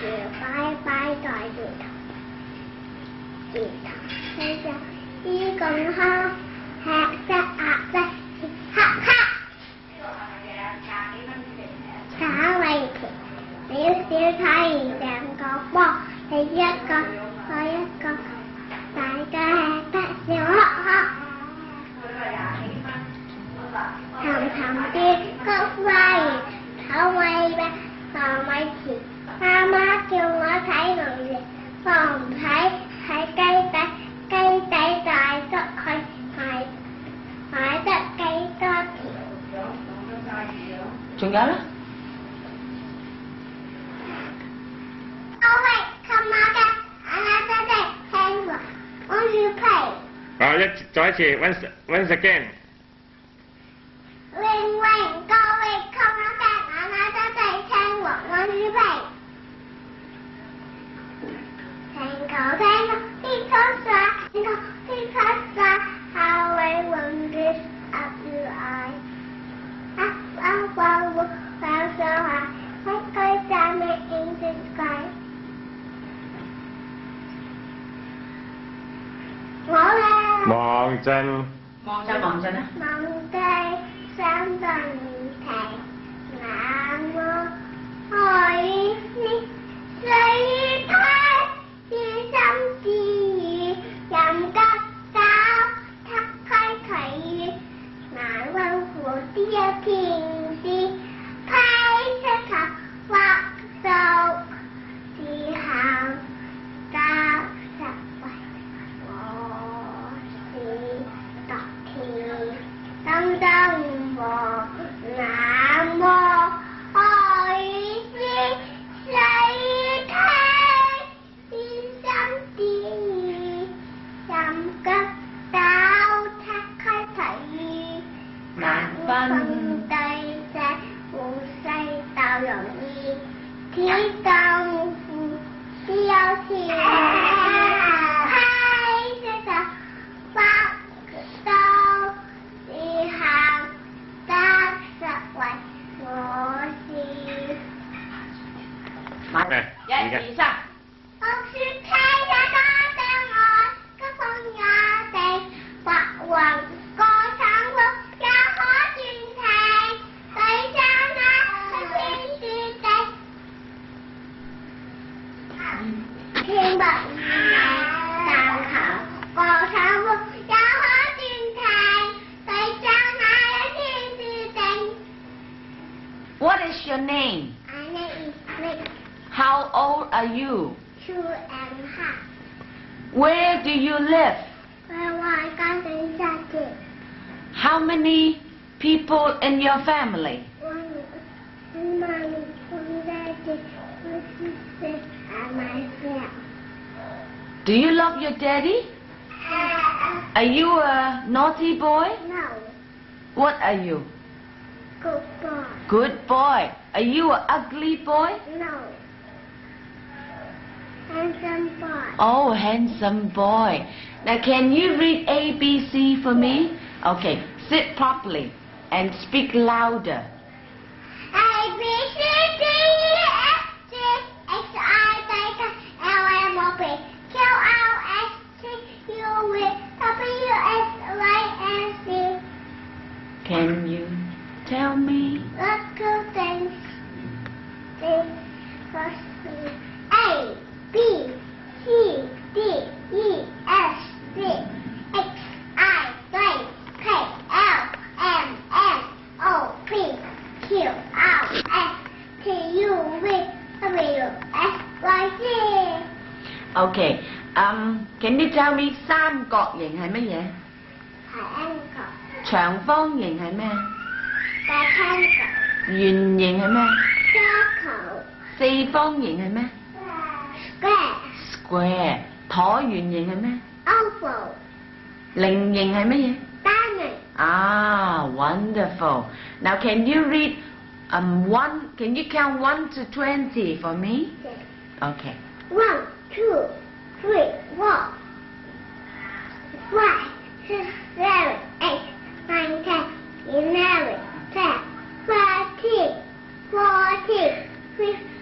拜拜在月頭，月頭飛上衣咁香，吃隻鴨仔黑黑。炒米田，小小睇完成個波，你一個我一個，大家吃得笑呵呵。氹氹轉菊花園，炒米餅糯米糍，媽媽叫我睇龍年，我唔睇，睇雞仔，雞仔大足去買得幾多條？仲有咧？琴晚嘅阿仔仔聽話，我要陪。再一次 once again。榮榮各位琴晚嘅阿仔仔聽話，我要陪。聽球聽球，天空上，天空天空上，下位雲嘅鴨要嗌，花會放上下，一句讚美應節季。我咧望陣，望陣啊！望低三頓題，眼我愛你，歲月推，於心之語，任得找，拆開佢語，難溫蝴蝶天使，批出頭畫數，之後交實為。心中和那麼愛之誰聽？天心之任腳走，拆開題語，難分對寫，互世鬥容易，天當父只有天。1、2、3。我説聽也多謝愛，急風也地，白雲過橙綠也可轉停，對將那天雪地，天白雨但求過橙綠也可轉停，對將那天雪地。What is your name? My name is Nick. How old are you? 2 and a half. Where do you live? 我家境下嘅。How many people in your family? 我媽咪同爹哋，我sister and myself. Do you love your daddy? Are you a naughty boy? No. What are you? Good boy. Good boy. Are you an ugly boy? No. Handsome boy. Oh, handsome boy. Now, can you read A, B, C for me? Okay, sit properly and speak louder. A, B, C, D, E, F, G, H, I, J, K, L, M, O, P, Q, R, S, T, U, V, W, X, Y, and Z. Can you tell me? Let's go things. This first A, B, C, D, E, F, G, H, I, J, K, L, M, N, O, P, Q, R, S, T, U, V, W, X, Y, Z. Okay, can you tell me 三角形係乜嘢？係 angle，長方形係咩？ rectangle，圓形係咩？ circle，四方形係咩？ square， Square。橢圓形係咩？ oval，菱形係乜嘢？ diamond。Ah, wonderful. Now, can you read one? Can you count 1 to 20 for me? Okay. 1, 2, 3, 4, 5, 6, 7, 8, 9, 10, 11, 12, 13, 14, 15.